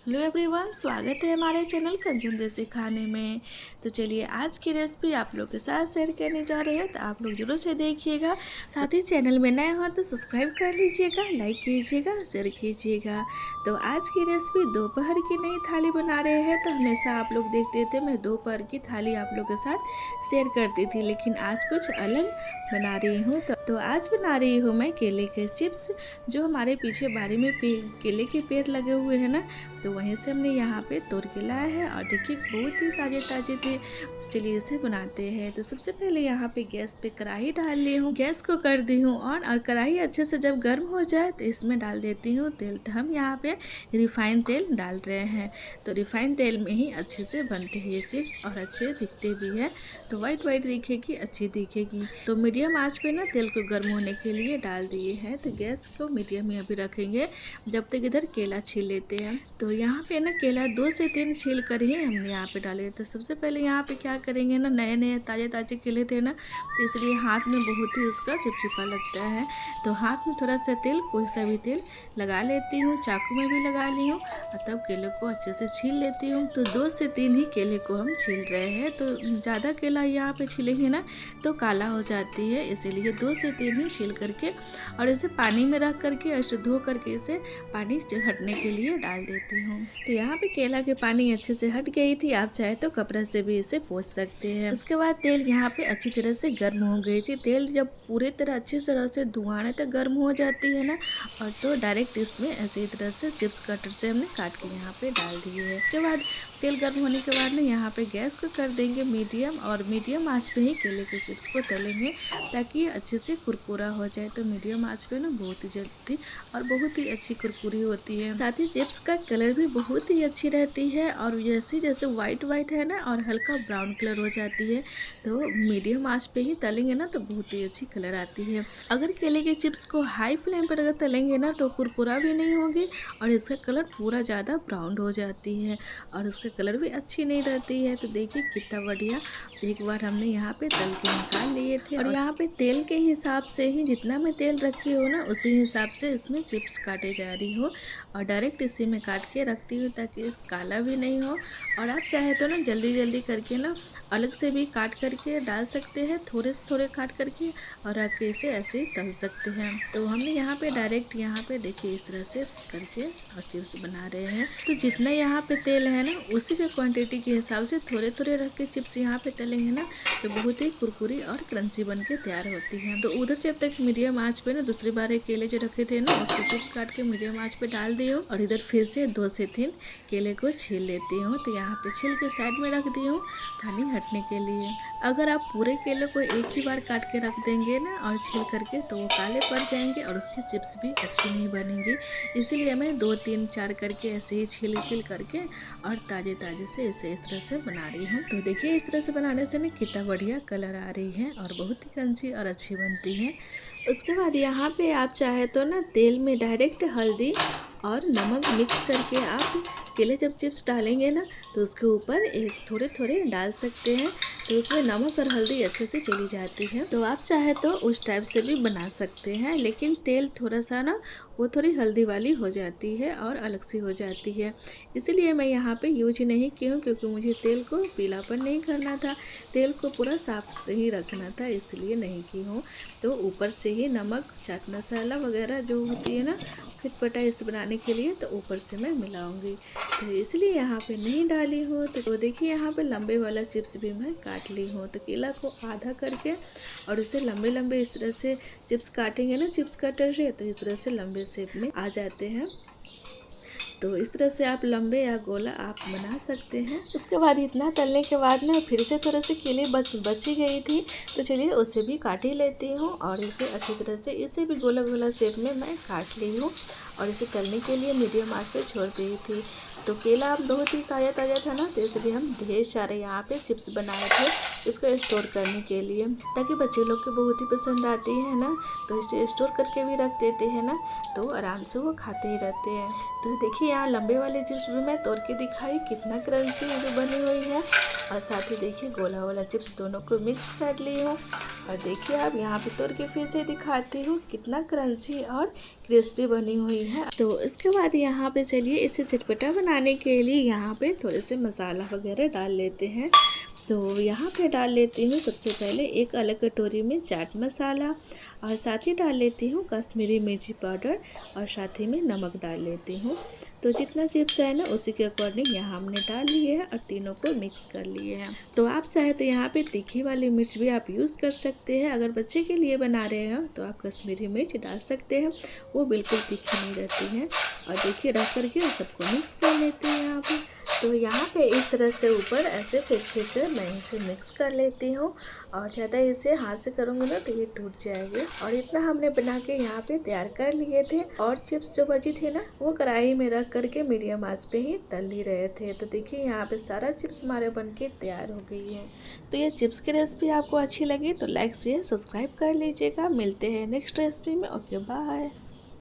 Hello everyone, स्वागत है हमारे चैनल कंचन देसी खाने में। तो चलिए आज की रेसिपी आप लोग के साथ शेयर करने जा रहे हैं, तो आप लोग जरूर से देखिएगा। साथ ही चैनल में नए हो तो सब्सक्राइब कर लीजिएगा, लाइक कीजिएगा, शेयर कीजिएगा। तो आज की रेसिपी दोपहर की नई थाली बना रहे हैं। तो हमेशा आप लोग देखते थे मैं दोपहर की थाली आप लोग के साथ शेयर करती थी, लेकिन आज कुछ अलग बना रही हूँ। तो आज बना रही हूँ मैं केले के चिप्स। जो हमारे पीछे बारी में केले के पेड़ लगे हुए हैं ना, तो वहीं से हमने यहाँ पे तोड़ के लाया है और देखिए बहुत ही ताजे ताजे थे। तो चलिए इसे बनाते हैं। तो सबसे पहले यहाँ पे गैस पे कढ़ाई डाल ली हूँ, गैस को कर दी हूँ ऑन, और कढ़ाई अच्छे से जब गर्म हो जाए तो इसमें डाल देती हूँ तेल। तो हम यहाँ पे रिफाइन तेल डाल रहे हैं। तो रिफाइन तेल में ही अच्छे से बनते हैं ये चिप्स और अच्छे दिखते भी है। तो वाइट वाइट दिखेगी, अच्छी दिखेगी। तो मीडियम आँच पे ना तेल को गर्म होने के लिए डाल दिए हैं। तो गैस को मीडियम में अभी रखेंगे जब तक इधर केला छील लेते हैं। तो यहाँ पे ना केला 2 से 3 छील कर ही हमने यहाँ पे डाले। तो सबसे पहले यहाँ पे क्या करेंगे ना, नए नए ताजे ताजे केले थे ना, तो इसलिए हाथ में बहुत ही उसका चिपचिपा लगता है। तो हाथ में थोड़ा सा तेल, कोई सा भी तेल लगा लेती हूँ, चाकू में भी लगा ली हूँ, और तब केले को अच्छे से छील लेती हूँ। तो 2 से 3 ही केले को हम छील रहे हैं। तो ज़्यादा केला यहाँ पे छीलेंगे ना तो काला हो जाती है, इसीलिए 2 से 3 ही छील करके और इसे पानी में रख करके ऐसे धो करके इसे पानी हटने के लिए डाल देती हूँ। तो यहाँ पे केला के पानी अच्छे से हट गई थी। आप चाहे तो कपड़ा से भी इसे पोंछ सकते हैं। उसके बाद तेल यहाँ पे अच्छी तरह से गर्म हो गई थी। तेल जब पूरे तरह अच्छी तरह से धुआने तक गर्म हो जाती है ना, और तो डायरेक्ट इसमें ऐसी तरह से चिप्स कटर से हमने काट के यहाँ पे डाल दिए है। उसके बाद तेल गर्म होने के बाद ना यहाँ पे गैस को कर देंगे मीडियम, और मीडियम आँच पे ही केले के चिप्स को तलेंगे ताकि अच्छे से कुरकुरा हो जाए। तो मीडियम आँच पे ना बहुत ही जल्दी और बहुत ही अच्छी कुरकुरी होती है। साथ ही चिप्स का कलर भी बहुत ही अच्छी रहती है, और जैसे जैसे वाइट वाइट है ना और हल्का ब्राउन कलर हो जाती है। तो मीडियम आंच पे ही तलेंगे ना तो बहुत ही अच्छी कलर आती है। अगर केले के चिप्स को हाई फ्लेम पर अगर तलेंगे ना तो कुरकुरा भी नहीं होगी और इसका कलर पूरा ज़्यादा ब्राउन हो जाती है, और उसका कलर भी अच्छी नहीं रहती है। तो देखिए कितना बढ़िया एक बार हमने यहाँ पे तल के निकाल लिए थे। और यहाँ पे तेल के हिसाब से ही, जितना मैं तेल रखी हो ना उसी हिसाब से इसमें चिप्स काटे जा रही हो, और डायरेक्ट इसी में काट के रखती हूँ ताकि काला भी नहीं हो। और आप चाहे तो ना जल्दी जल्दी करके ना अलग से भी काट करके डाल सकते हैं, थोड़े से थोड़े काट करके और रख के इसे ऐसे ही तल सकते हैं। तो हमने यहाँ पे डायरेक्ट यहाँ पे देखिए इस तरह से करके और चिप्स बना रहे हैं। तो जितना यहाँ पे तेल है ना उसी के क्वांटिटी के हिसाब से थोड़े थोड़े रख के चिप्स यहाँ पे तलेंगे ना तो बहुत ही कुरकुरी और क्रंची बन के तैयार होती है। तो उधर से अब तक मीडियम आँच पे ना दूसरी बार केले जो रखे थे ना उसके चिप्स काट के मीडियम आँच पे डाल दी हूँ, और इधर फिर से 2 से 3 केले को छील लेती हूँ। तो यहाँ पे छील के साइड में रख दी हूँ पानी हटने के लिए। अगर आप पूरे केले को एक ही बार काट के रख देंगे ना और छील करके तो वो काले पड़ जाएंगे और उसकी चिप्स भी अच्छी नहीं बनेंगी। इसीलिए मैं 2 3 4 करके ऐसे ही छील करके और ताज़े ताज़े से इसे इस तरह से बना रही हूँ। तो देखिए इस तरह से बनाने से ना कितना बढ़िया कलर आ रही है और बहुत ही क्रंची और अच्छी बनती है। उसके बाद यहाँ पे आप चाहे तो ना तेल में डायरेक्ट हल्दी और नमक मिक्स करके आप केले जब चिप्स डालेंगे ना तो उसके ऊपर एक थोड़े थोड़े डाल सकते हैं, तो उसमें नमक और हल्दी अच्छे से चली जाती है। तो आप चाहे तो उस टाइप से भी बना सकते हैं, लेकिन तेल थोड़ा सा ना वो थोड़ी हल्दी वाली हो जाती है और अलग सी हो जाती है, इसलिए मैं यहाँ पे यूज नहीं की हूँ, क्योंकि मुझे तेल को पीलापन नहीं करना था, तेल को पूरा साफ से ही रखना था, इसलिए नहीं की हूँ। तो ऊपर से ही नमक, चाट मसाला वगैरह जो होती है ना चटपटा इसे बनाने के लिए, तो ऊपर से मैं मिलाऊंगी, तो इसलिए यहाँ पे नहीं डाली हूँ। तो देखिए यहाँ पे लंबे वाला चिप्स भी मैं काट ली हूँ। तो केला को आधा करके और इसे लंबे लंबे इस तरह से चिप्स काटेंगे ना चिप्स कटर से, तो इस तरह से लंबे शेप में आ जाते हैं। तो इस तरह से आप लंबे या गोला आप बना सकते हैं। उसके बाद इतना तलने के बाद ना फिर से थोड़ा से केले बची गई थी, तो चलिए उसे भी काट ही लेती हूँ, और इसे अच्छी तरह से इसे भी गोला गोला शेप में मैं काट ली हूँ, और इसे तलने के लिए मीडियम आंच पे छोड़ दी थी। तो केला अब बहुत ही ताज़ा ताज़ा था ना, तो इसलिए हम ढेर सारे यहाँ पे चिप्स बनाए थे इसको स्टोर करने के लिए, ताकि बच्चे लोग को बहुत ही पसंद आती है ना, तो इसे स्टोर करके भी रख देते हैं ना तो आराम से वो खाते ही रहते हैं। तो देखिए यहाँ लंबे वाले चिप्स भी मैं तोड़ के दिखाई, कितना क्रंची भी बनी हुई है, और साथ ही देखिए गोला वाला चिप्स दोनों को मिक्स कर ली हूँ, और देखिए अब यहाँ पे तोड़ के फिर से दिखाती हूँ कितना क्रंची और क्रिस्पी बनी हुई है। तो इसके बाद यहाँ पे चलिए इसे चटपटा बना बनाने के लिए यहाँ पे थोड़े से मसाला वगैरह डाल लेते हैं। तो यहाँ पे डाल लेती हूँ सबसे पहले एक अलग कटोरी में चाट मसाला, और साथ ही डाल लेती हूँ कश्मीरी मिर्ची पाउडर, और साथ ही में नमक डाल लेती हूँ। तो जितना चिप्स है ना उसी के अकॉर्डिंग यहाँ हमने डाल लिए हैं और तीनों को मिक्स कर लिए हैं। तो आप चाहे तो यहाँ पे तीखी वाली मिर्च भी आप यूज़ कर सकते हैं। अगर बच्चे के लिए बना रहे हो तो आप कश्मीरी मिर्च डाल सकते हैं, वो बिल्कुल तीखी नहीं रहती है। और देखिए रख करके सबको मिक्स कर लेते हैं यहाँ पे। तो यहाँ पे इस तरह से ऊपर ऐसे फेंक कर मैं इसे मिक्स कर लेती हूँ, और ज़्यादा इसे हाथ से करूँगी ना तो ये टूट जाएगी। और इतना हमने बना के यहाँ पे तैयार कर लिए थे। और चिप्स जो बची थी ना वो कढ़ाई में रख करके मीडियम आंच पे ही तल ही रहे थे। तो देखिए यहाँ पे सारा चिप्स हमारे बन के तैयार हो गई है। तो ये चिप्स की रेसिपी आपको अच्छी लगी तो लाइक शेयर सब्सक्राइब कर लीजिएगा। मिलते हैं नेक्स्ट रेसिपी में। Okay bye.